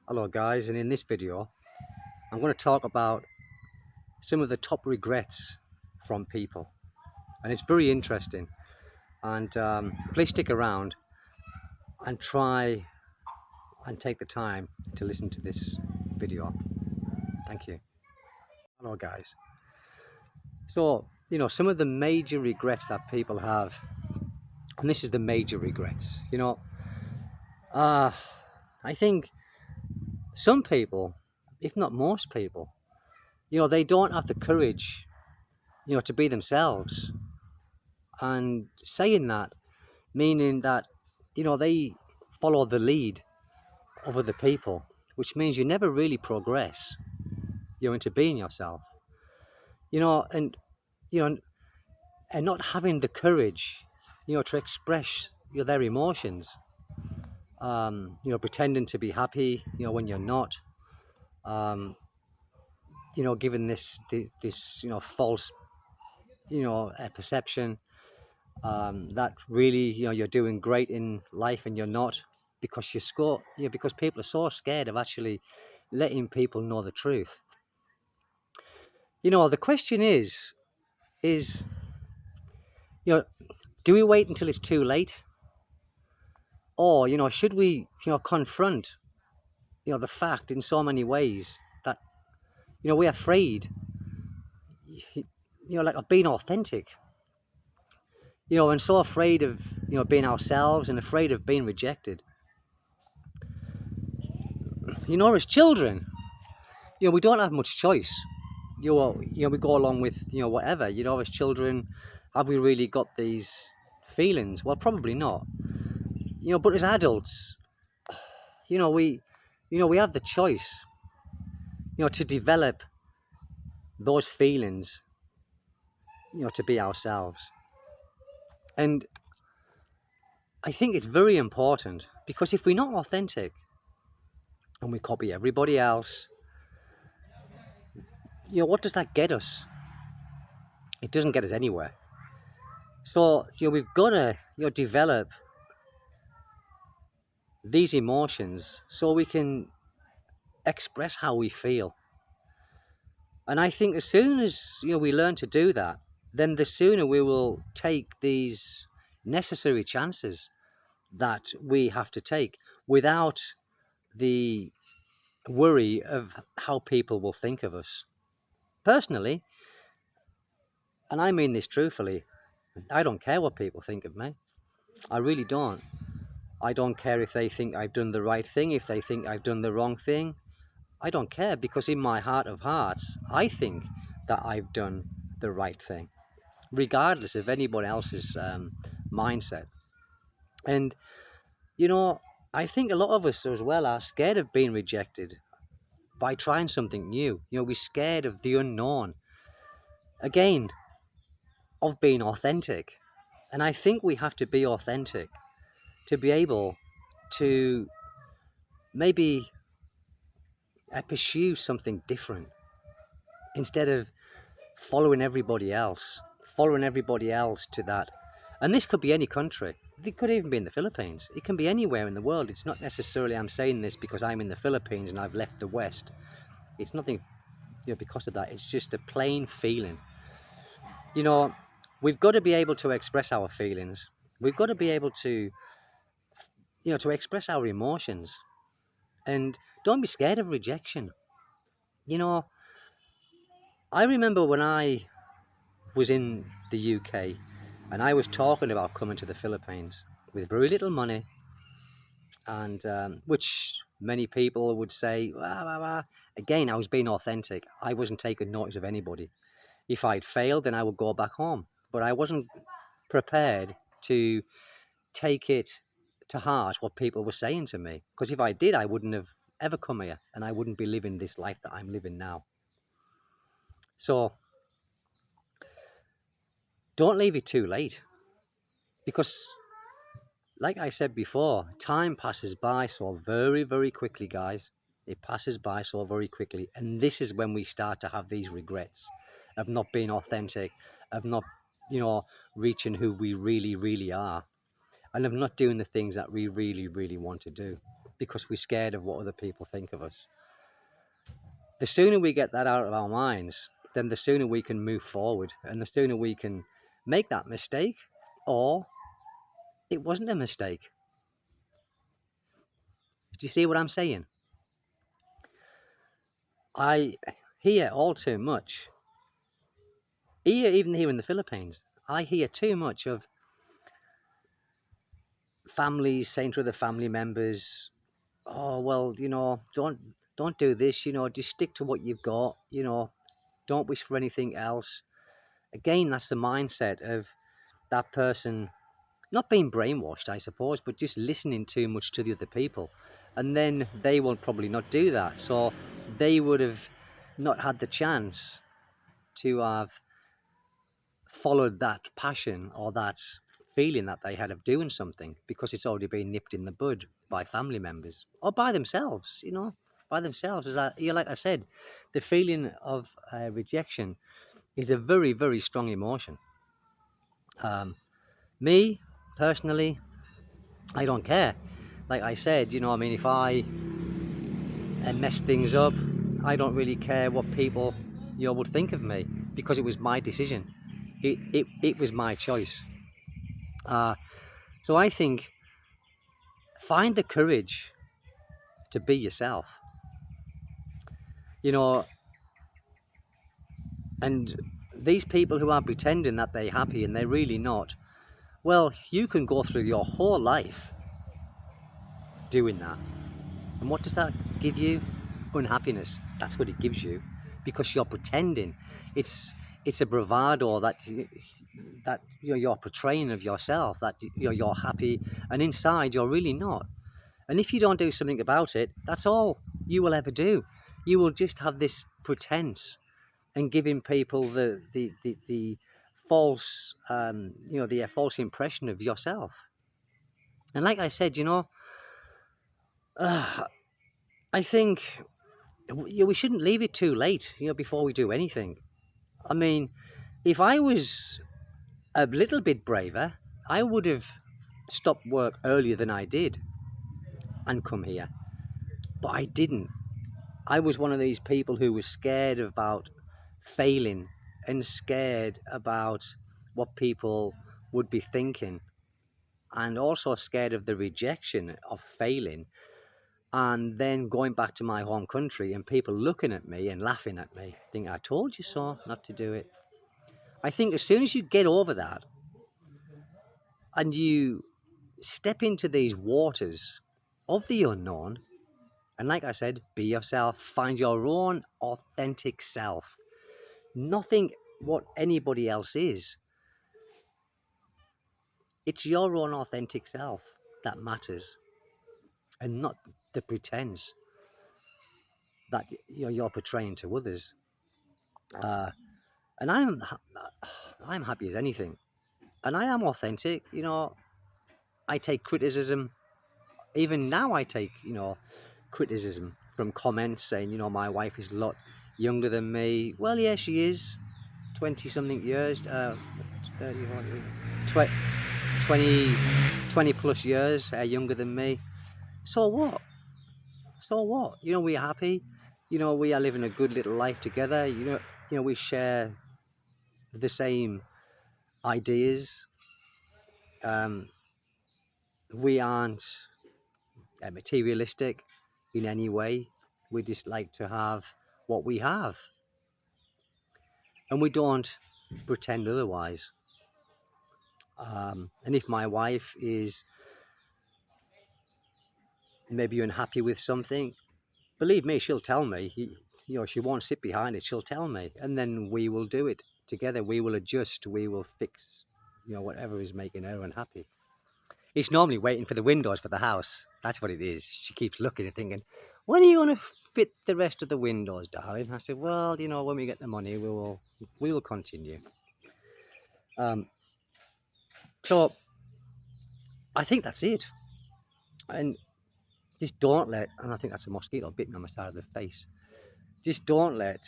Hello guys, and in this video I'm going to talk about some of the top regrets from people, and it's very interesting, and please stick around and try and take the time to listen to this video. Thank you. Hello guys. So some of the major regrets that people have, and this is the major regrets. I think some people, if not most people, they don't have the courage to be themselves. And saying that, meaning that, they follow the lead of other people, which means you never really progress, into being yourself, and, you know, and not having the courage, to express their emotions, pretending to be happy, when you're not, giving this false, perception, that really you're doing great in life and you're not, because because people are so scared of actually letting people know the truth. The question is do we wait until it's too late, or should we confront the fact in so many ways that we're afraid like of being authentic, and so afraid of being ourselves and afraid of being rejected. As children, we don't have much choice. We go along with whatever. As children, have we really got these feelings? Well, probably not. But as adults, we we have the choice to develop those feelings, to be ourselves. And I think it's very important, because if we're not authentic and we copy everybody else, what does that get us? It doesn't get us anywhere. So we've got to develop these emotions so we can express how we feel. And I think as soon as we learn to do that, then the sooner we will take these necessary chances that we have to take, without the worry of how people will think of us. Personally, and I mean this truthfully, I don't care what people think of me. I really don't. I don't care if they think I've done the right thing, if they think I've done the wrong thing. I don't care, because in my heart of hearts, I think that I've done the right thing, regardless of anybody else's mindset. And, I think a lot of us as well are scared of being rejected by trying something new. We're scared of the unknown. Again, of being authentic. And I think we have to be authentic to be able to maybe pursue something different, instead of following everybody else to that. And this could be any country. It could even be in the Philippines. It can be anywhere in the world. It's not necessarily I'm saying this because I'm in the Philippines and I've left the West. It's nothing because of that. It's just a plain feeling. We've got to be able to express our feelings. We've got to be able to to express our emotions. And don't be scared of rejection. I remember when I was in the UK and I was talking about coming to the Philippines with very little money, and which many people would say, wah, wah, wah. Again, I was being authentic. I wasn't taking notice of anybody. If I'd failed, then I would go back home. But I wasn't prepared to take it to heart what people were saying to me, because if I did, I wouldn't have ever come here, and I wouldn't be living this life that I'm living now. So don't leave it too late, because like I said before, time passes by so very, very quickly, guys. It passes by so very quickly. And this is when we start to have these regrets of not being authentic, of not, reaching who we really, really are, and of not doing the things that we really, really want to do. because we're scared of what other people think of us. The sooner we get that out of our minds, then the sooner we can move forward, and the sooner we can make that mistake, or it wasn't a mistake. Do you see what I'm saying? I hear all too much, even here in the Philippines, I hear too much of families saying to other family members, oh, well, don't do this, just stick to what you've got, don't wish for anything else. Again, that's the mindset of that person not being brainwashed, I suppose, but just listening too much to the other people. And then they will probably not do that. So they would have not had the chance to have followed that passion or that feeling that they had of doing something, because it's already been nipped in the bud by family members or by themselves, by themselves. Like I said, the feeling of rejection is a very, very strong emotion. Me, personally, I don't care. Like I said, if I mess things up, I don't really care what people, would think of me, because it was my decision. It was my choice. So I think, find the courage to be yourself. And these people who are pretending that they're happy and they're really not, well, you can go through your whole life doing that. And what does that give you? Unhappiness. That's what it gives you, because you're pretending. It's a bravado that you're portraying of yourself, that you're happy, and inside you're really not. And if you don't do something about it, that's all you will ever do. You will just have this pretense and giving people the false, the false impression of yourself. And like I said, I think we shouldn't leave it too late, before we do anything. I mean, if I was a little bit braver, I would have stopped work earlier than I did and come here. But I didn't. I was one of these people who was scared about failing and scared about what people would be thinking, and also scared of the rejection of failing, and then going back to my home country and people looking at me and laughing at me, thinking, I told you so, not to do it. I think as soon as you get over that and you step into these waters of the unknown, and like I said, be yourself, find your own authentic self, nothing what anybody else is. It's your own authentic self that matters, and not the pretense that you're portraying to others. And I'm happy as anything, and I am authentic. I take criticism. Even now, I take criticism from comments saying, my wife is a lot younger than me. Well, yeah, she is, 20-something years, 30, 40, 20 plus years younger than me. So what? We're happy. We are living a good little life together. We share the same ideas. We aren't materialistic in any way. We just like to have what we have, and we don't pretend otherwise. And if my wife is maybe unhappy with something, believe me, she'll tell me. She won't sit behind it. She'll tell me, and then we will do it together. We will adjust. We will fix, whatever is making her unhappy. It's normally waiting for the windows for the house. That's what it is. She keeps looking and thinking, when are you going to fit the rest of the windows, darling? I said, well, when we get the money, we will continue. So I think that's it. And just don't let, and I think that's a mosquito bitten on the side of the face. Just don't let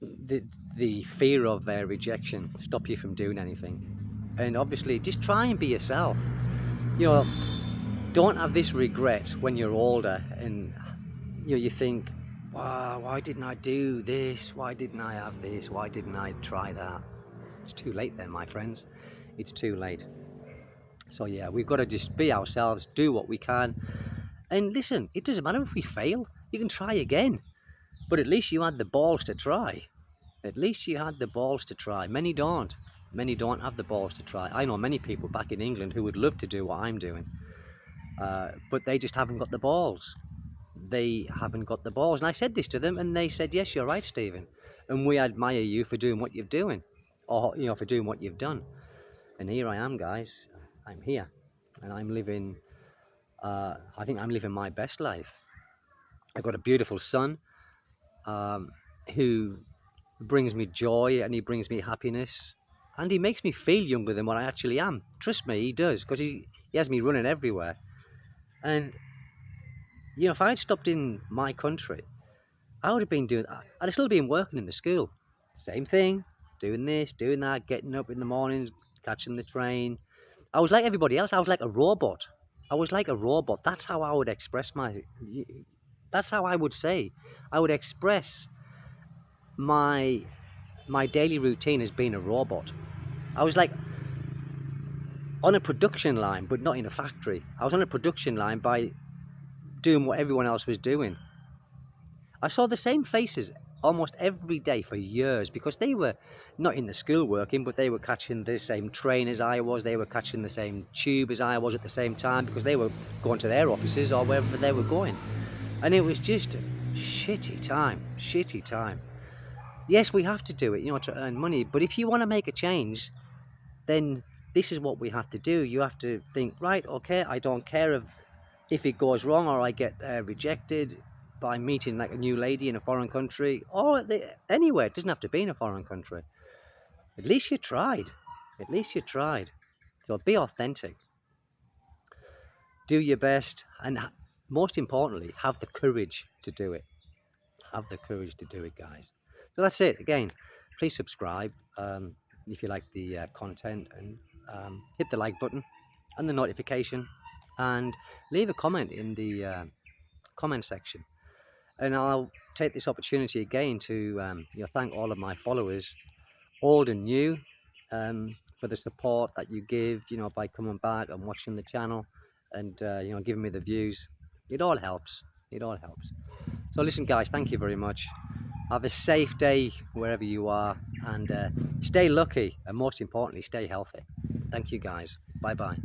the fear of their rejection stop you from doing anything. And obviously, just try and be yourself. don't have this regret when you're older and you think, wow, why didn't I do this? Why didn't I have this? Why didn't I try that? It's too late then, my friends. It's too late. So yeah, we've got to just be ourselves, do what we can. And listen, it doesn't matter if we fail. You can try again. But at least you had the balls to try. At least you had the balls to try. Many don't. Many don't have the balls to try. I know many people back in England who would love to do what I'm doing. But they just haven't got the balls. They haven't got the balls. And I said this to them and they said, yes, you're right, Stephen. And we admire you for doing what you're doing. Or, for doing what you've done. And here I am, guys. I'm here. And I'm living, I think I'm living my best life. I've got a beautiful son who brings me joy and he brings me happiness. And he makes me feel younger than what I actually am. Trust me, he does. Because he has me running everywhere. And, if I had stopped in my country, I would have been doing, I'd have still been working in the school. Same thing. Doing this, doing that, getting up in the mornings, catching the train. I was like everybody else. I was like a robot. I was like a robot. That's how I would express that's how I would say. I would express my daily routine as being a robot. I was like on a production line, but not in a factory. I was on a production line by doing what everyone else was doing. I saw the same faces almost every day for years because they were not in the school working, but they were catching the same train as I was. They were catching the same tube as I was at the same time because they were going to their offices or wherever they were going. And it was just a shitty time. Yes, we have to do it, to earn money. But if you want to make a change, then this is what we have to do. You have to think, right, okay, I don't care if it goes wrong or I get rejected by meeting like a new lady in a foreign country or anywhere. It doesn't have to be in a foreign country. At least you tried. So be authentic. Do your best. And most importantly, have the courage to do it. Have the courage to do it, guys. So that's it. Again, please subscribe if you like the content, and hit the like button and the notification, and leave a comment in the comment section. And I'll take this opportunity again to thank all of my followers, old and new, for the support that you give, by coming back and watching the channel and giving me the views. It all helps. So listen, guys, thank you very much. Have a safe day wherever you are, and stay lucky, and most importantly, stay healthy. Thank you, guys. Bye bye.